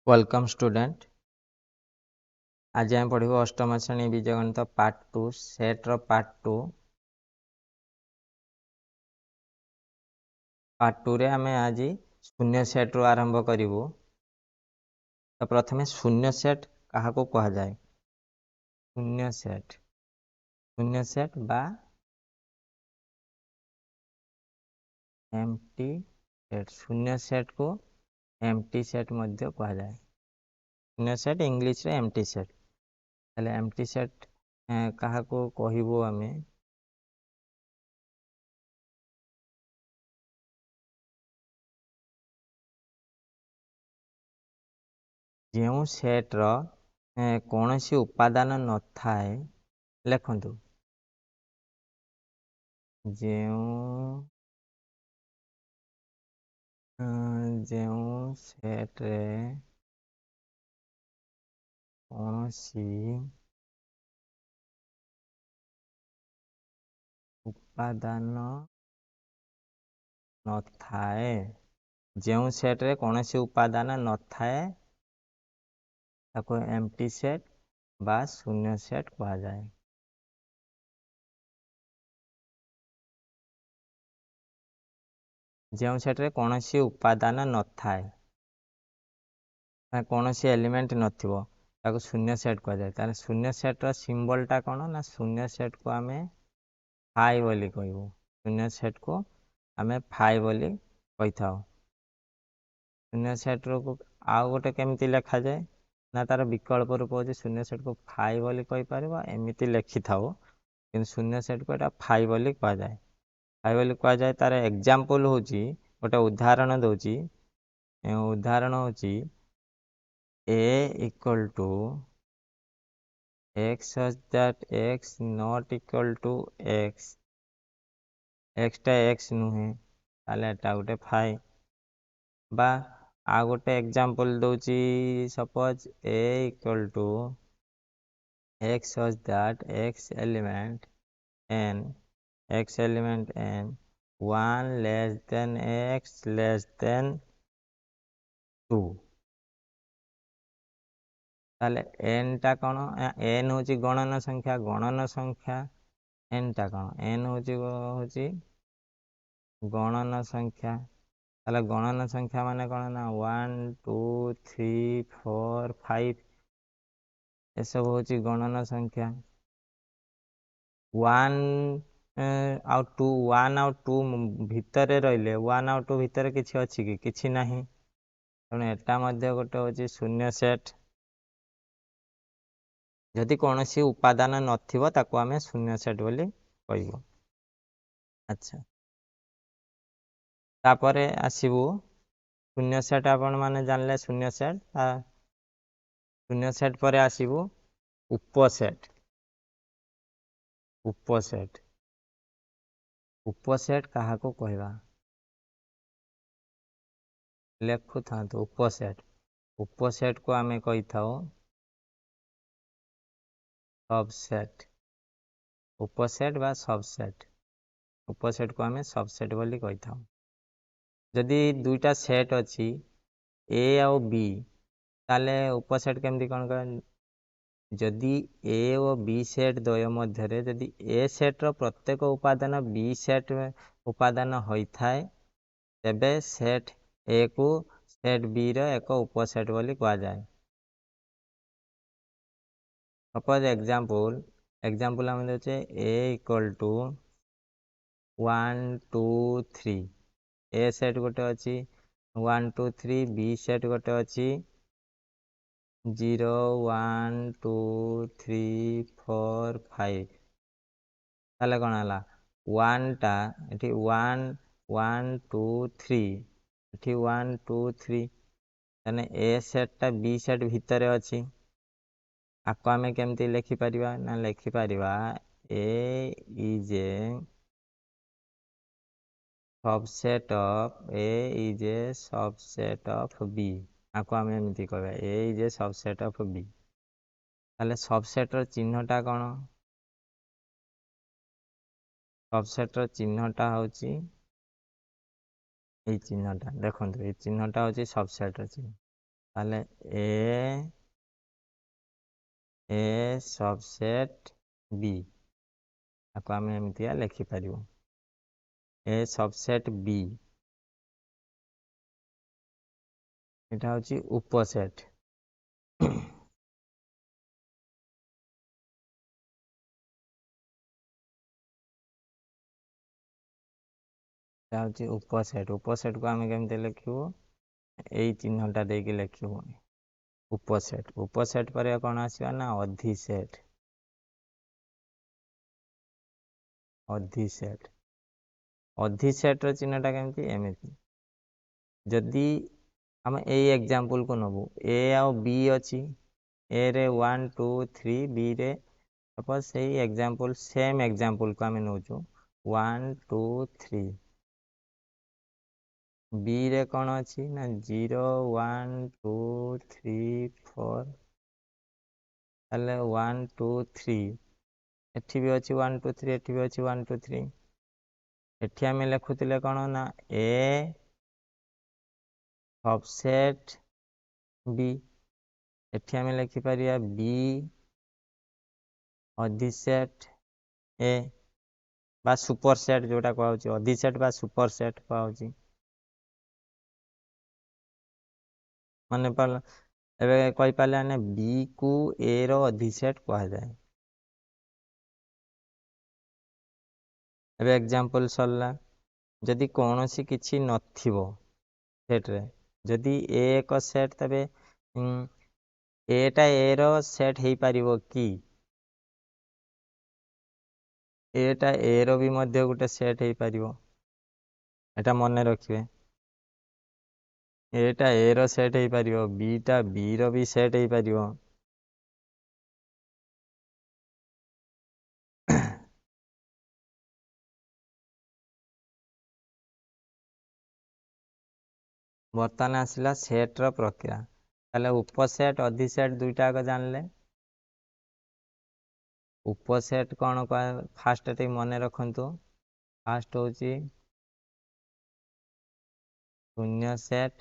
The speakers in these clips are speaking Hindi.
Welcome student. आज आम पढ़ू अष्टम श्रेणी बीजगणित पार्ट 2 सेट रो पार्ट 2 रे आम आज शून्य सेट रो आरंभ करूँ। तो प्रथमे शून्य सेट क्या कह जाए? शून्य सेट बा एम्प्टी सेट। शून्य सेट को एम्प्टी सेट मध्य कह जाए। शून्य सेट इंग्लिश रे एम्प्टी सेट। हेले एम्प्टी सेट क्या को कहबो आमे? जो सेट रो कौन सी उपादान न थाए लिखतु। जो सेट रे कौन सी उपादान न थाए, जो सेट रे कौन सी उपादान न थाए ताको एम्प्टी सेट बा शून्य सेट कहा जाए। जो सेट रे कौन सी उपादान न थाए, कौन सी एलिमेंट नथिबो ताको शून्य सेट कहा जाए। ताले शून्य सेट रो सिंबल टा कौन ना? शून्य सेट को आमे फाइ बोली कहबो। शून्य सेट को आमे फाइ बोली कहि थाओ। शून्य सेट रो आउ गोटे केमिति लिखा जाए ना? तार विकल्प रूप हो शून्य सेट को फाइ बोली कहि परबा, एमिति लिखि थाओ। किंतु शून्य सेट को एटा फाइ बोली कहा जाए। फाइ बोली कहा जाए। तार एग्जांपल होची गोटे उदाहरण दोची। उदाहरण होची a equal to x such that x not equal to x, x टा x नुहे ताले एटा गोटे फाइ। बा आ गोटे एग्जांपल दोची suppose a equal to x such that x element n 1 less than x less than 2। ताले n टा कौन? n होची गणन संख्या। गणन संख्या n टा कौन? n होची गणन संख्या। ताले गणन संख्या माने कौन ना? 1 2 3 4 5 ये सब होची गणन संख्या। 1 आउ 2 1 आउ 2 भितरे रहिले 1 आउ 2 भितरे किछि अछि कि? किछि नाही। तेणु एटा मध्य गोटे होची शून्य सेट। यदि कौन सी उपादान नथिबो ताको आमे शून्य सेट बोली कहबो। अच्छा, तापरे आसीबू शून्य सेट। आपण माने जानले शून्य सेट। शून्य सेट परे आसीबू उपसेट। उपसेट उपसेट कहा को कहबा? लेखु था तो उपसेट। उपसेट को आमे कहि थाओ सबसेट। उपसेट बा सबसेट। उपसेट को आमे सबसेट बोली कहि थाओ। यदि दुईटा सेट अछि ए और बी ताले उपसेट केमती कौन कर? जदि ए और बी सेट द्वय मध्य जदि ए सेट रो प्रत्येक उपादान बी सेट उपादान होई थाए तेबे सेट ए को सेट बी रो एक उपसेट बोली कहा जाए। सपोज एग्जांपल हम देछे a इक्वल टू 1 2 3। ए सेट गोटे अछि 1 2 3, बी सेट गोटे अछि 0 1 2 3 4 5। ताले कोन हला? 1 टा एठी 1 1 2 3 एठी 1 2 3 तने ए सेट टा बी सेट भितरे अछि। आपको आमे केमती लिखि परिबा ना? लिखि परिबा A is a subset of B. आपको आमे एमती कहबा A is a subset of B. ताले सबसेट रो चिन्हटा कोन? सबसेट रो चिन्हटा होची এই চিহ্নটা। দেখুন এই চিহ্নটা হচ্ছে सबसेट रो चिन्ह। তাহলে ଏ ସବସେଟ୍ ବି, ତାକୁ ଆମେ ଏମିତିଆ ଲେଖିପାରିବୁ ଏ ସବସେଟ୍ ବି, ଏଇଟା ହେଉଛି ଉପସେଟ୍। এটা ହେଉଛି ଉପସେଟ୍। ଉପସେଟ୍କୁ ଆମେ କେମିତି ଲେଖିବୁ, ଏଇ ଚିହ୍ନଟା ଦେଇକି ଲେଖିବୁ ଉପସେଟ୍। ଉପସେଟ୍ ପରେ କ'ଣ ଆସିବା ନା ଅଧିସେଟ୍। ଅଧିସେଟ୍, ଅଧିସେଟ୍ର ଚିହ୍ନଟା କେମିତି, ଏମିତି। ଯଦି ଆମେ ଏଇ ଏକ୍ଜାମ୍ପଲ୍କୁ ନେବୁ, ଏ ଆଉ ବି ଅଛି, ଏରେ 1 2 3, ବିରେ ସପୋଜ୍ ସେଇ ଏକ୍ଜାମ୍ପଲ୍ ସେମ୍ ଏକ୍ଜାମ୍ପଲ୍କୁ ଆମେ ନେଉଛୁ 1 2 3, ବିରେ କ'ଣ ଅଛି ନା 0 1 2 3 4, ତାହେଲେ 1 2 3, ଏଠି ବି ଅଛି 1 2 3, ଏଠି ବି ଅଛି 1 2 3। ଏଠି ଆମେ ଲେଖୁଥିଲେ କ'ଣ ନା ଏ ସବସେଟ୍ ବି, ଏଠି ଆମେ ଲେଖିପାରିବା ବି ଅଧିସେଟ୍ ଏ ବା ସୁପରସେଟ୍, ଯେଉଁଟା କୁହାହେଉଛି ଅଧିସେଟ୍ ବା ସୁପରସେଟ୍ କୁହାହେଉଛି। ମାନେ ଏବେ କହିପାରିଲେ ଆମେ ବି କୁ ଏ ର ଅଧିସେଟ୍ କୁହାଯାଏ। ଏବେ ଏକ୍ଜାମ୍ପଲ୍ ସରିଲା, ଯଦି କୌଣସି କିଛି ନଥିବ ସେଟ୍ରେ, ଯଦି ଏ ଏକ ସେଟ୍, ତେବେ ଏଟା ଏ ର ସେଟ୍ ହେଇପାରିବ କି? ଏଟା ଏ ର ବି ମଧ୍ୟ ଗୋଟେ ସେଟ୍ ହେଇପାରିବ, ଏଟା ମନେ ରଖିବେ। ଏଟା ଏ ର ସେଟ୍ ହେଇପାରିବ, ବିଟା ବି ର ବି ସେଟ୍ ହେଇପାରିବ। ବର୍ତ୍ତମାନ ଆସିଲା ସେଟ୍ର ପ୍ରକ୍ରିୟା। ତାହେଲେ ଉପସେଟ୍ ଅଧିସେଟ୍ ଦୁଇଟା ଆଗ ଜାଣିଲେ। ଉପସେଟ୍ କ'ଣ ଫାଷ୍ଟ ଟିକେ ମନେ ରଖନ୍ତୁ। ଫାଷ୍ଟ ହେଉଛି ଶୂନ୍ୟ ସେଟ୍,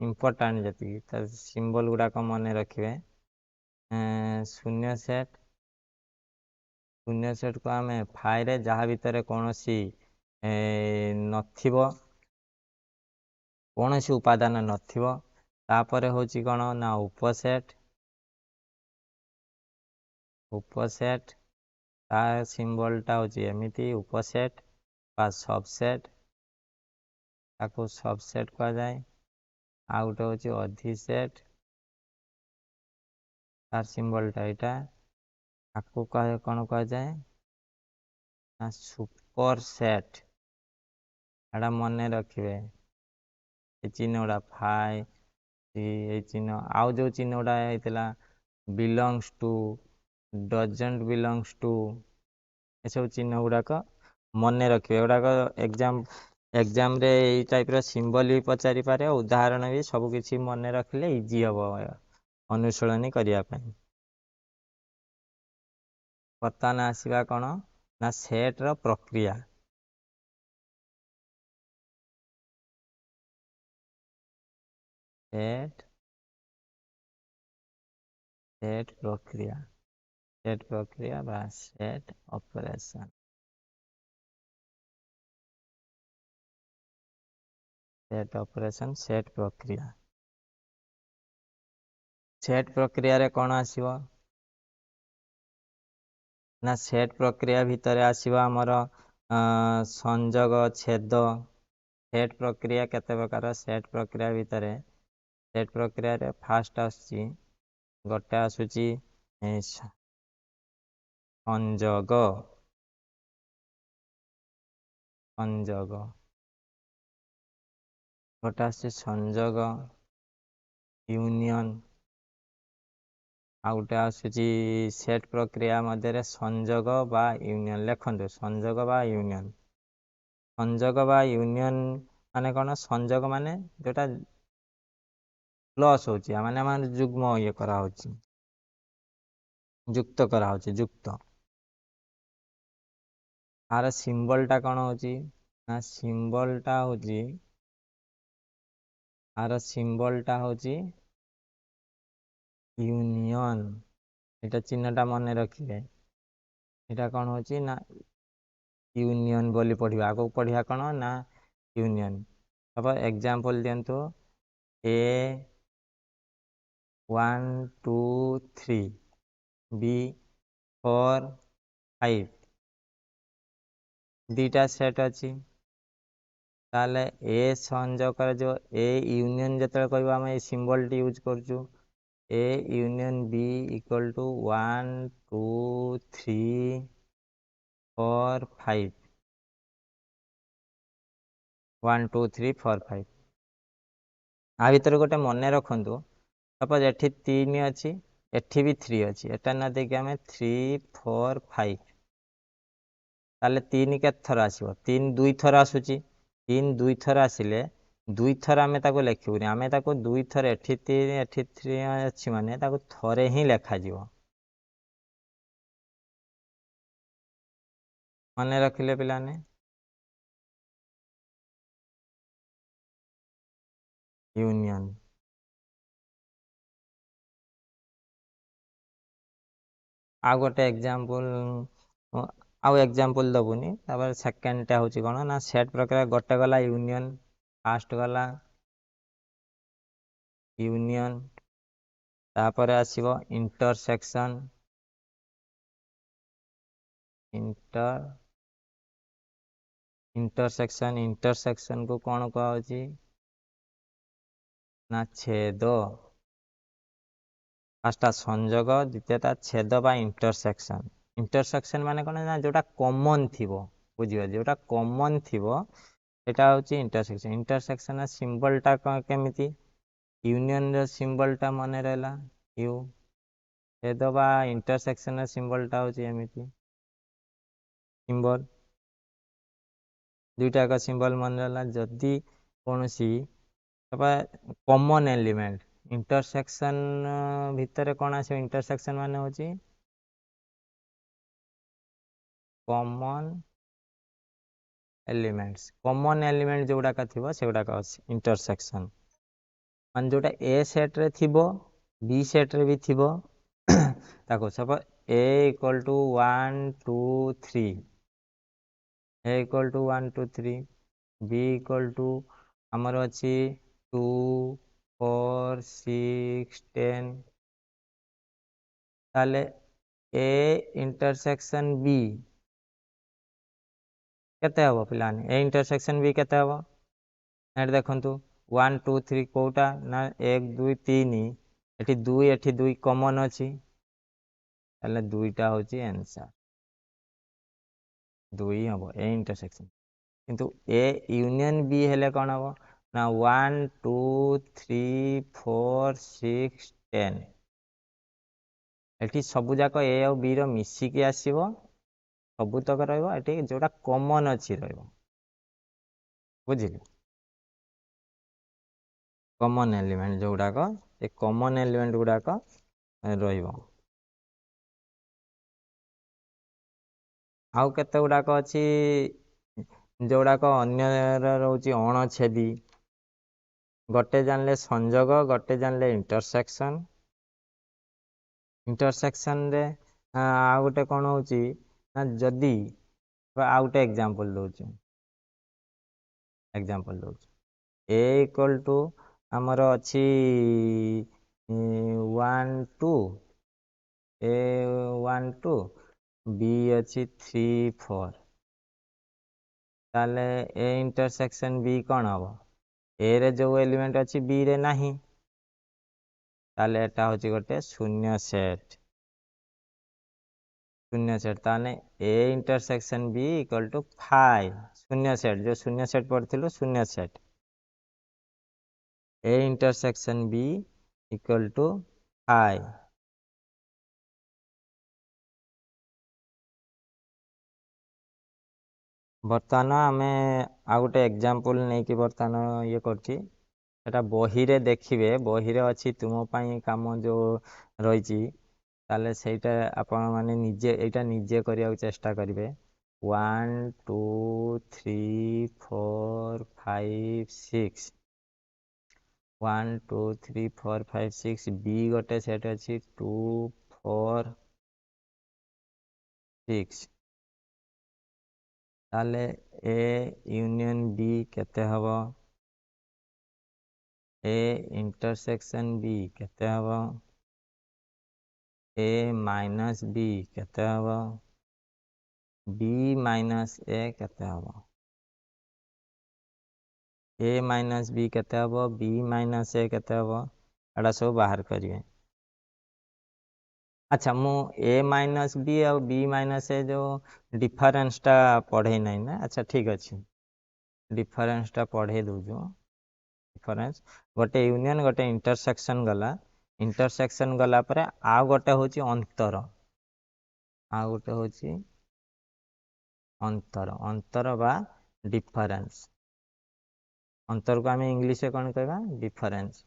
ଇମ୍ପୋର୍ଟାଣ୍ଟ ଯେତିକି ତା ସିମ୍ବଲ ଗୁଡ଼ାକ ମନେ ରଖିବେ। ଶୂନ୍ୟ ସେଟ୍, ଶୂନ୍ୟ ସେଟ୍କୁ ଆମେ ଫାଇରେ ଯାହା ଭିତରେ କୌଣସି ନଥିବ, କୌଣସି ଉପାଦାନ ନଥିବ। ତାପରେ ହେଉଛି କ'ଣ ନା ଉପସେଟ୍। ଉପସେଟ୍ ତା ସିମ୍ବଲଟା ହେଉଛି ଏମିତି ଉପସେଟ୍ বা ସବସେଟ୍, ତାକୁ ସବସେଟ୍ କୁହାଯାଏ। ଆଉ ଗୋଟେ ହେଉଛି ଅଧିସେଟ୍, ତାର ସିମ୍ବଲଟା ଏଇଟା, ତାକୁ କ'ଣ କୁହାଯାଏ ନା ସୁପର ସେଟ୍। ଏଇଟା ମନେ ରଖିବେ, ଏ ଚିହ୍ନ ଗୁଡ଼ା ଫାଇ, ଏଇ ଚିହ୍ନ, ଆଉ ଯେଉଁ ଚିହ୍ନ ଗୁଡ଼ା ହେଇଥିଲା ବିଲଙ୍ଗସ୍ ଟୁ, ଡଜେଣ୍ଟ ବିଲଙ୍ଗସ୍ ଟୁ, ଏସବୁ ଚିହ୍ନ ଗୁଡ଼ାକ ମନେ ରଖିବେ। ଏଗୁଡ଼ାକ ଏକ୍ଜାମ୍ରେ ଏଇ ଟାଇପ୍ର ସିମ୍ବଲ ବି ପଚାରିପାରେ, ଉଦାହରଣ ବି। ସବୁ କିଛି ମନେ ରଖିଲେ ଇଜି ହେବ ଅନୁଶୀଳନୀ କରିବା ପାଇଁ। ବର୍ତ୍ତମାନ ଆସିବା କ'ଣ ନା ସେଟ୍ର ପ୍ରକ୍ରିୟା। ସେଟ୍ ପ୍ରକ୍ରିୟା, ସେଟ୍ ପ୍ରକ୍ରିୟା ବା set operation. Set operation, set ପ୍ରକ୍ରିୟା। ସେଟ୍ ପ୍ରକ୍ରିୟାରେ କ'ଣ ଆସିବ ନା ସେଟ୍ ପ୍ରକ୍ରିୟା ଭିତରେ ଆସିବ ଆମର ସଂଯୋଗ, ଛେଦ। ସେଟ୍ ପ୍ରକ୍ରିୟା କେତେ ପ୍ରକାର? ସେଟ୍ ପ୍ରକ୍ରିୟା ଭିତରେ, ସେଟ୍ ପ୍ରକ୍ରିୟାରେ ଫାଷ୍ଟ ଆସୁଛି, ଗୋଟେ ଆସୁଛି ସଂଯୋଗ, ସଂଯୋଗ, ଗୋଟେ ଆସୁଛି ସଂଯୋଗ ୟୁନିୟନ, ଆଉ ଗୋଟେ ଆସୁଛି ସେଟ୍ ପ୍ରକ୍ରିୟା ମଧ୍ୟରେ ସଂଯୋଗ ବା ୟୁନିୟନ। ଲେଖନ୍ତୁ ସଂଯୋଗ ବା ୟୁନିୟନ। ସଂଯୋଗ ବା ୟୁନିୟନ ମାନେ କ'ଣ? ସଂଯୋଗ ମାନେ ଯେଉଁଟା ପ୍ଲସ୍ ହେଉଛି, ମାନେ ଆମର ଯୁଗ୍ମ ଇଏ କରାହେଉଛି, ଯୁକ୍ତ କରାହେଉଛି, ଯୁକ୍ତ। ଆର ସିମ୍ବଲଟା କ'ଣ ହେଉଛି ନା ସିମ୍ବଲଟା ହେଉଛି, ଆର ସିମ୍ବଲଟା ହେଉଛି यूनियन এটা চিহ্নটা মনে ରଖିବେ এটা କ'ଣ ହେଉଛି ନା यूनियन ବୋଲି ପଢ଼ିବା ଆଗକୁ ପଢ଼ିବା କ'ଣ ନା यूनियन ତାପରେ ଏକ୍ଜାମ୍ପଲ୍ ଦିଅନ୍ତୁ A 1 2 3 B 4 5 ଦୁଇଟା ସେଟ୍ ଅଛି ତାହେଲେ ଏ ସଂଯୋଗ କରାଯିବ ଏ ୟୁନିୟନ୍ ଯେତେବେଳେ କହିବ ଆମେ ଏଇ ସିମ୍ବଲ୍ଟି ୟୁଜ୍ କରୁଛୁ A union B equal to 1 2 3 4 5 1 2 3 4 5 आ भितर गोटे मन रखु सपोज एठी 3 अच्छी एठी भी 3 अच्छी एटा ना देखिए आम 3 4 5 ताले 3 के थर आसो 3 दुई थर आसूची 3 दुई थर आसिले दुई थर आम लिखुनी आम दुई थर एठी 3 एठी 3 अच्छी माने थरे ही लेखा जीव मन रखिले पिलाने यूनियन आ गोटे एग्जांपल आउ एग्जांपल दबुनी तापर सेकेंडटा होची कोन ना सेट प्रकार गोटे गला यूनियन फास्ट गला यूनियन तापर आसीबो इंटरसेक्शन इंटरसेक्शन को कोन कहौ छी ना छेद फास्टा संयोग द्वितीयता छेद बा इंटरसेक्शन माने कोन ना जोटा कॉमन थिबो बुझियो जोटा कॉमन थिबो एटा होची इंटरसेक्शन सिंबल टा केमिति यूनियन रो सिंबल टा मने रहला यू छेद बा इंटरसेक्शन सिंबल टा होची एमिति सिंबल दुईटा का सिंबल मन रहला जदी कोनसी कॉमन एलिमेंट इंटरसेक्शन भितर कोन आसे इंटरसेक्शन माने होची कॉमन एलिमेंट जोड़ा का थिबो सेगुडा का इंटरसेक्शन मान जोटा ए सेट रे थिबो बी सेट रे भी थिबो ताको सब A equal to 1 2 3 A equal to 1 2 3 B equal to हमर अछि 2 4 6 10 ताले ए इंटरसेक्शन बी केते हबो पिलाने ए इंटरसेक्शन बी केते हबो एट देखंतु 1 2 3 कोटा ना 1 2 3 एठी 2 एठी 2 कॉमन अछि ताले दुईटा होची आंसर 2 हबो ए इंटरसेक्शन किंतु ए यूनियन बी हेले कोन हबो ना 1 2 3 4 6 10 एठी सबु जाक ए और बी रो मिसी के आसीबो सबु तक रहइबो एठी जोटा कॉमन अछि रहइबो बुझिले कॉमन एलिमेंट जोड़ा को ए कॉमन एलिमेंट गुडा को रहइबो आउ केते गुडा को अछि जोड़ा को अन्य रहउची अणछेदी गोटे जानले संयोग गोटे जानले इंटरसेक्शन रे आ गोटे कोन होची ना जदी आ गोटे एग्जांपल दउची ए इक्वल टू हमर अछि 1 2 ए 1 2 बी अछि 3 4 ताले ए इंटरसेक्शन बी कोन हबो ए रे जो एलिमेंट अछि बी रे नाही ताले एटा होची गोटे शून्य सेट ताने A intersection B equal to 5 शून्य सेट जो शून्य सेट पढ़थिलु शून्य set A intersection B equal to 5 बर्तमान आमे आ गोटे एग्जांपल नै कि बर्तमान ये करछि सेटा बही रे देखिबे बही रे अछि तुमो पई काम जो रहिछि ताले सेटा आपण माने निजे एटा निजे करिया चेष्टा करिवे 1 2 3 4 5 6 1 2 3 4 5 6 बी गोटे सेट अच्छी 2 4 6 ताले ए यूनियन बी केते हबो ए इंटरसेक्शन बी केते हबो ए माइनस बी केते हबो बी माइनस ए केते हबो ए माइनस बी केते हबो बी माइनस ए केते हबो एटा सब बाहर करिवे अच्छा मु ए माइनस बी और बी माइनस ए जो डिफरेंसटा पढ़े नहीं ना अच्छा ठीक अच्छे डिफरेंसटा पढ़े दूँ डिफरेंस गोटे यूनियन गोटे इंटरसेक्शन गला इंटरसेक्शन गला पर आ गोटे हूँ अंतर आ गोटे हूँ अंतर अंतर बा डिफरेंस अंतर को आम इंग्लिश कौन कहवा डिफरेंस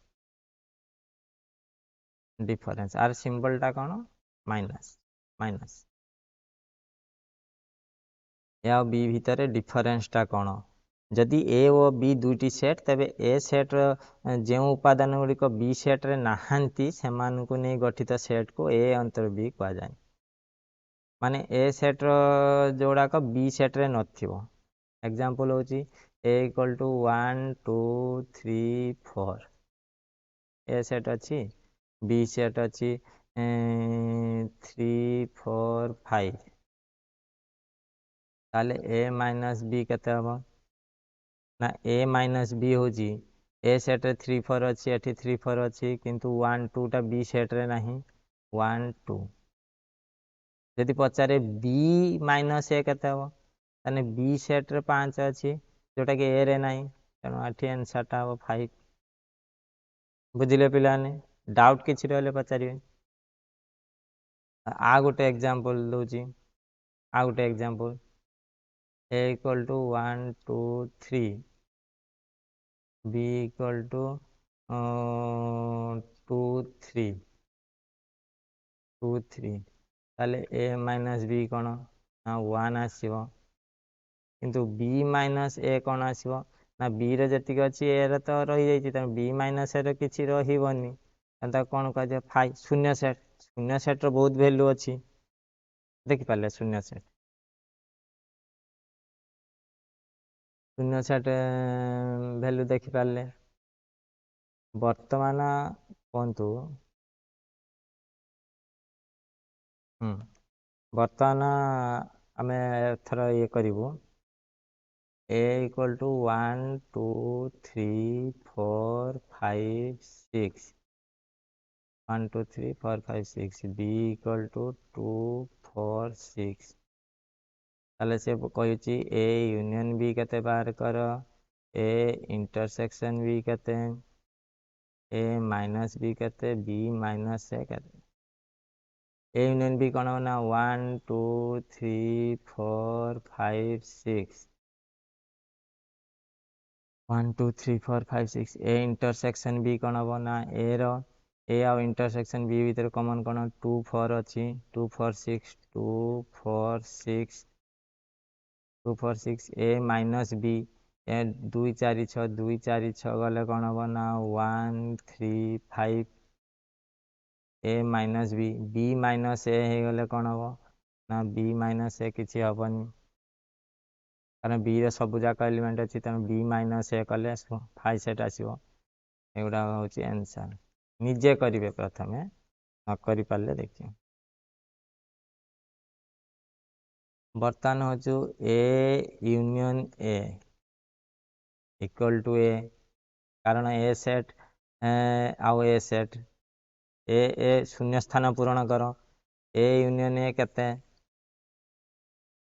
डिफरेंस आर सिंबलटा कौन माइनस माइनस या बी भितर डिफरेंसटा कौन जदि ए और बी दुईटी सेट तेबे ए सेट जो उपादान गुड़िक बी सेट्रे नाहांती सेमानकु नहीं गठित सेट को ए अंतर बी कहुए माने ए सेट्र जोड़ाक बी सेट्रे नथिबो एग्जांपल होची ए इक्वल टू 1 2 3 4 ए सेट अच्छी बी सेट अच्छी 3 4 5 ताले ए माइनस बी केते हबो ना ए माइनस बी होची ए सेट रे 3 4 अच्छी एठी 3 4 अच्छी किंतु 1 2 टा बी सेट रे नहीं 1 2 यदि पचारे बी माइनस ए केते हबो ताने बी सेट रे 5 अच्छी जोटा कि ए रे नहीं तेणु आठी आंसर टा हबो 5 बुझिले पिलाने डाउट किछि रहले पचारिवे आ गोटे एग्जांपल दोची आ गोटे example A equal to 1 2 3 B equal to 2 3 2 3 ताले ए माइनस बी कौन ना 1 आसीबो किंतु बी माइनस ए कौन आसीबो ना बी रे जतिक अच्छी ए रे तो रही जाइछि त बी माइनस ए रे किछि रहिबोनी एंता कौन कह 5 शून्य सेट रो बहुत वैल्यू अच्छी देखि पाले शून्य सेट वैल्यू देखि पाले वर्तमान कहतु बर्तमान आम एथर ये करूँ ए equal to 1 2 3 4 5 6 1 2 3 4 5 6 B equal to 2 4 6 ताले से कहूँ ए यूनियन बी केते बाहर कर ए इंटरसेक्शन बी केते ए माइनस बी केते बी माइनस ए केते ए यूनियन बी कौन ना 1 2 3 4 5 6 1 2 3 4 5 6 ए इंटरसेक्शन बी कौन हम ना ए रो ए आउ इंटरसेक्शन बी भीतर कॉमन कौन 2 4 अच्छी 2 4 6 2 4 6 2 4 6 ए माइनस बी ए 2 4 6 2 4 6 गले कौन हम ना 1 3 5 ए माइनस बी माइनस ए हो गले कौन हम ना बी माइनस ए किसी हेनी कारण बी रे सब जाक एलिमेंट अच्छी तेणु बी माइनस ए कले 5 सेट आसो एगुड़ा हूँ आंसर निजे करेंगे प्रथम न कर पारे देखिए बर्तमान हूँ A union A equal to A कारण ए सेट आउ ए सेट ए शून्य स्थान पूरण कर ए यूनियन ए केते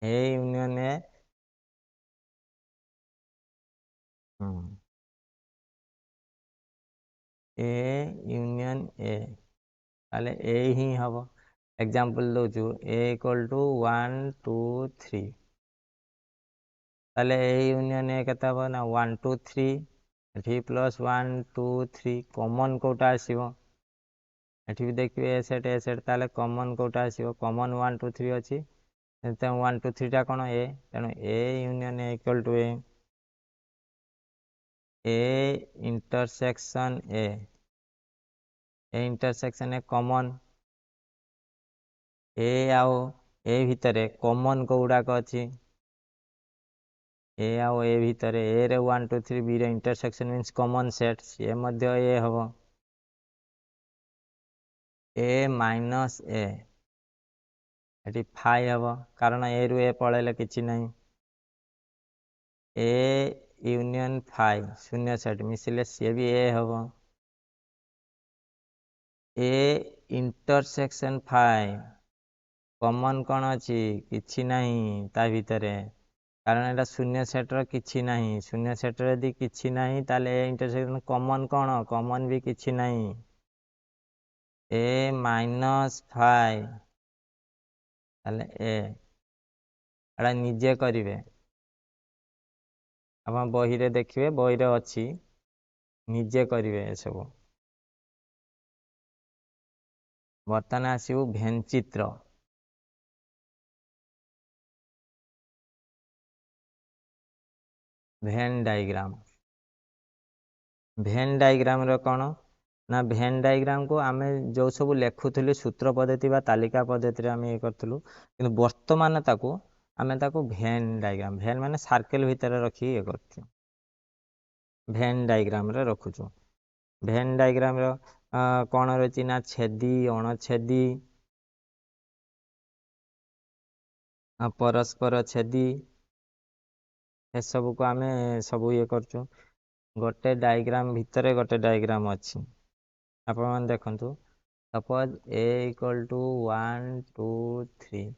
ए यूनियन ए ए यूनियन ए ताले ए ही हम एग्जांपल दौचु ए इक्वल टू 1 2 3 ताले ए यूनियन ए केते हम ना 1 2 3 एठी प्लस 1 2 3 कॉमन कोटा आसीबो एठी भी देखिए ए सेट ताले कॉमन कोटा आसीबो कॉमन 1 2 3 अछि तेणु 1 2 3 टा कोन ए तेणु A union A equal to A intersection A intersection A common A आउ ए भितरे कॉमन कोउडाक अछि ए आउ ए भितरे ए रे 1 2 3 बी रे intersection means common set A मध्य ए हबो ए माइनस ए एटी फाइ हबो कारण ए रु ए पळेले किछि नाही ए यूनियन फाइ शून्य सेट मिसिले सी भी ए हबो ए इंटरसेक्शन फाइ कॉमन कोन अछि किछि नाही ता भितरे कारण एटा शून्य सेट रो किछि नाही शून्य सेट रो यदि किछि नाही ताले A intersection common cone common भी किछि नाही ए माइनस फाइ ताले ए एटा निजे करिवे आपण बही रे देखिबे बही रे अछि निजे करिवे ए सब बर्तन आसिबु भेन चित्र भेन डायग्राम रो कोन ना भेन डायग्राम को आमे जो सब लेखुथलु सूत्र पद्धति बा तालिका पद्धति रे आमे ए करथलु किंतु वर्तमान ताको आमे ताको भेन डायग्राम भेन माने सर्कल भीतर रखी ए करथु भेन डायग्राम रे रखुछु भेन डायग्राम रो कोन रची ना छेदी अणछेदी परस्पर छेदी ए सब को आमे सब ये करछु गोटे डायग्राम भितरे गोटे डायग्राम अछि आपण मान देखंतु सपोज a इक्वल टू 1 2 3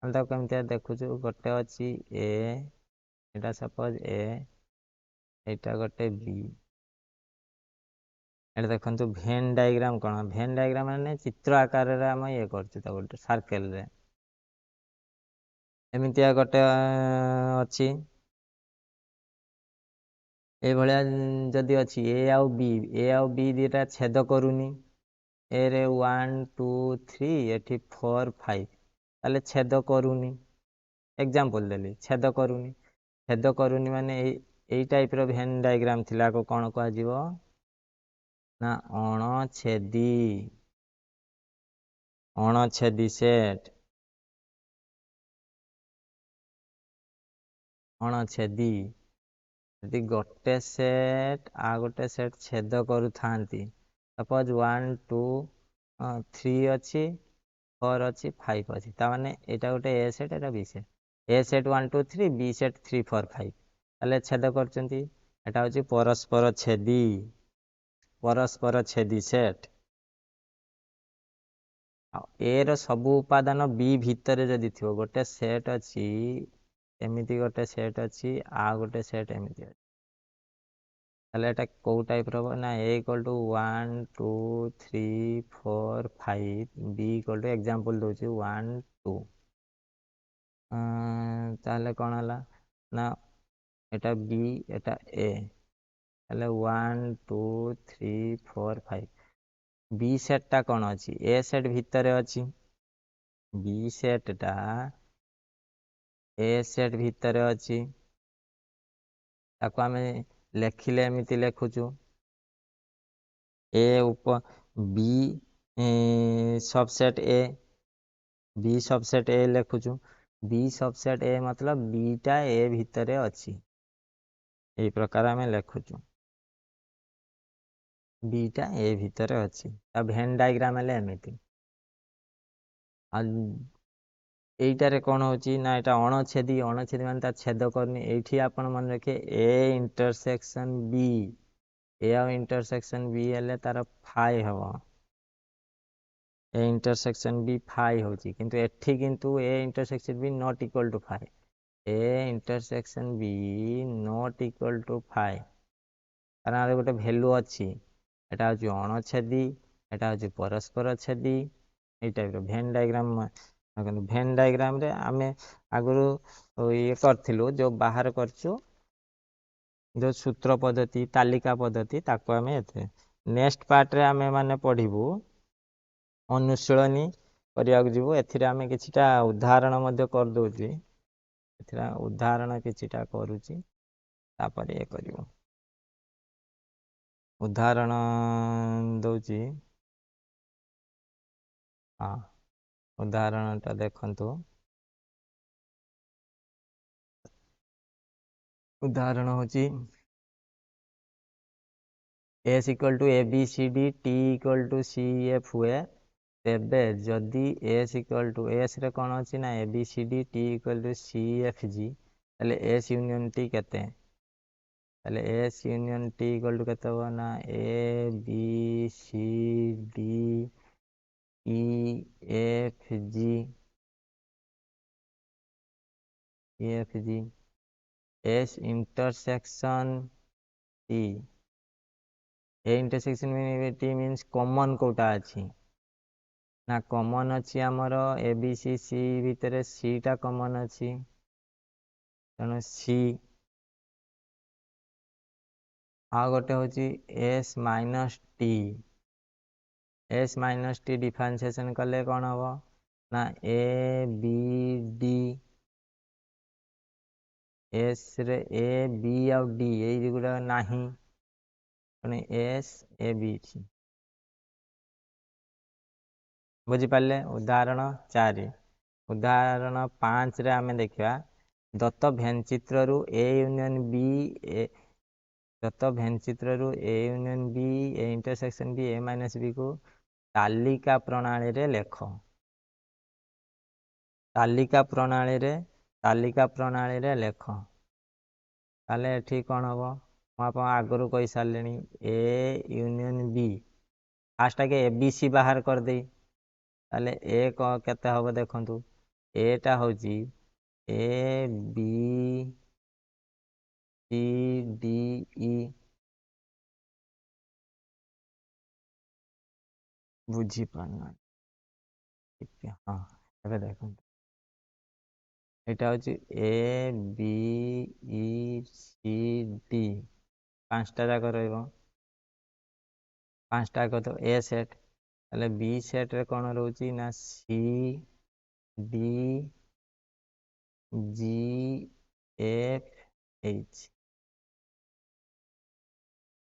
हम तो केमते देखुछु गोटे अछि a एटा सपोज a एटा गोटे b एटा देखंतु भेन डायग्राम कोन भेन डायग्राम माने चित्र आकार रे हम ये करछु त गोटे सर्कल रे एमितिया गोटे अछि ए भलिया जदी अछि ए आउ बी दिटा छेद करूनी ए रे 1 2 3 एठी 4 5 ताले छेद करूनी एग्जांपल देली छेद करूनी माने एई टाइप रो भेन डायग्राम थिला को कोन कह जिवो ना अणछेदी सेट अणछेदी यदि गोटे सेट आ गोटे सेट छेद करू थांती सपोज 1 2 3 अछि 4 अछि 5 अछि ता माने एटा गोटे ए सेट एटा B set A set 1 2 3 B set 3 4 5 ताले छेद करचंती एटा होची परस्पर छेदी सेट ए रो सब उपादान बी भितरे जदी थिवो गोटे सेट अछि एमिति गोटे सेट अछि आ गोटे सेट एमिति अछि ताले एटा को टाइप रो ना a equal to 1 2 3 4 5 b equal to example दोची 1 2 ताले कोन हला ना एटा b एटा a ताले 1 2 3 4 5 b सेट ता कोन अछि a सेट भितरे अछि b सेट ता a सेट भितरे अछि ताको हमें लेखिले एमिति लेखुछु a ऊपर b subset a b subset a लेखुछु b subset a मतलब b टा a भितरे अछि एई प्रकार हमें लेखुछु b टा a भितरे अछि ता भेन डायग्राम ले एमिति आ एइटारे कोन होची ना एटा अणछेदी माने ता छेद करनी एठी आपण मन रखे a इंटरसेक्शन b ए आ इंटरसेक्शन b हेले तार फाइ हबो ए इंटरसेक्शन b फाइ होची किंतु एठी किंतु A intersection b not equal to phi A intersection b not equal to phi कारण आरे गोटे वैल्यू अछि एटा होची अणछेदी एटा होची परस्पर छेदी एई टाइप रो भेन डायग्राम रे आमे आगुरु ये करथिलु जो बाहर करछु जो सूत्र पद्धति तालिका पद्धति ताको हमें एते नेक्स्ट पार्ट रे हमें माने पढिबु अनुशीलनी करियाक जिवु एथिरे हमें किछिटा उदाहरण मध्ये कर दोउची एथिरा उदाहरण किछिटा करूची तापर ये करियो उदाहरण दौची हाँ उदाहरणटा देखंतु उदाहरण होची S equal to ABCD T equal to CF हुए तेबे जदि S इक्वल टू S रे कौन अच्छी ना ABCD T equal to CFG ताले S यूनियन T केते ताले S union T equal to केते हो ना ABCD EFG S intersection T A intersection T means common कोटा अच्छी ना कॉमन अच्छी आमर ABCC भितर C टा कॉमन अच्छी तेणु C आ गोटे होची S माइनस T डिफरेंशिएशन कले कौन हम ना ABD S रे AB आउ D ये गुड़ा नाही तेणु S AB बुझी पाले उदाहरण 4 उदाहरण 5 रे आमे देखिबा दत्त भेनचित्ररु A यूनियन B दत्त भेनचित्ररु A union B A intersection B A minus B को तालिका प्रणाली रे लेख तालिका प्रणाली रे लेख ताले एठी कोन हबो म आप आगरु कहि सारलेनी A यूनियन B फास्ट के ABC बाहर कर देई ताले A को केते हबो देखंतु A टा होची A B C D E बुझी पाना हाँ एबे देखंतु এটা হচ্ছে A B E C D पांचटा जाक रहिबो पांचटा जाक तो A सेट ताले B सेट रे कोन रहउची ना C D G F H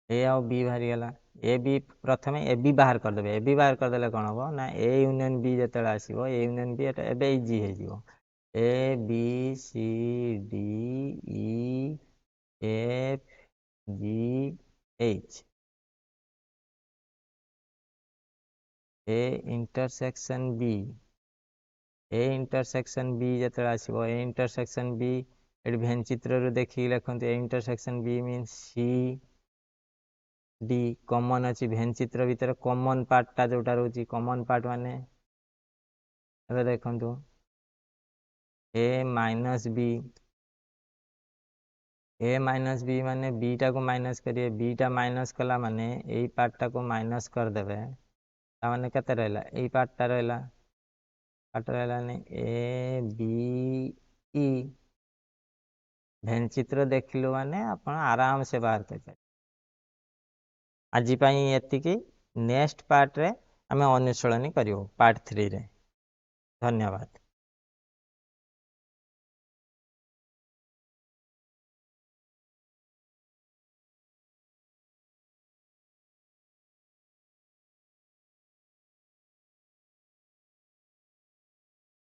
A और B बाहरी गला A B प्रथमे A B बाहर कर देबे A B बाहर कर देले कोन हबो ना A यूनियन B जेतेला आसीबो A यूनियन B एटा एबे इजी हे जिवो A B C D E F G H A intersection B A intersection B जेतेला आसीबो A इंटरसेक्शन B एडी भेन चित्र रु देखि लेखंत A intersection B means C D common अछि भेन चित्र भीतर कॉमन पार्ट टा जोटा रहउची कॉमन पार्ट माने एबे देखंतु A minus B A minus B माने B टा को माइनस करिए B टा माइनस कला माने एई पार्ट टा को माइनस कर देबे ता माने केते रहला एई पार्ट टा रहला पार्ट रहला ने A B E भेन चित्र देखिलु माने आपण आराम से बाहर कर पाए आजि पई एतिकी नेक्स्ट पार्ट रे हमें अनुसरणी करियो पार्ट 3 रे धन्यवाद।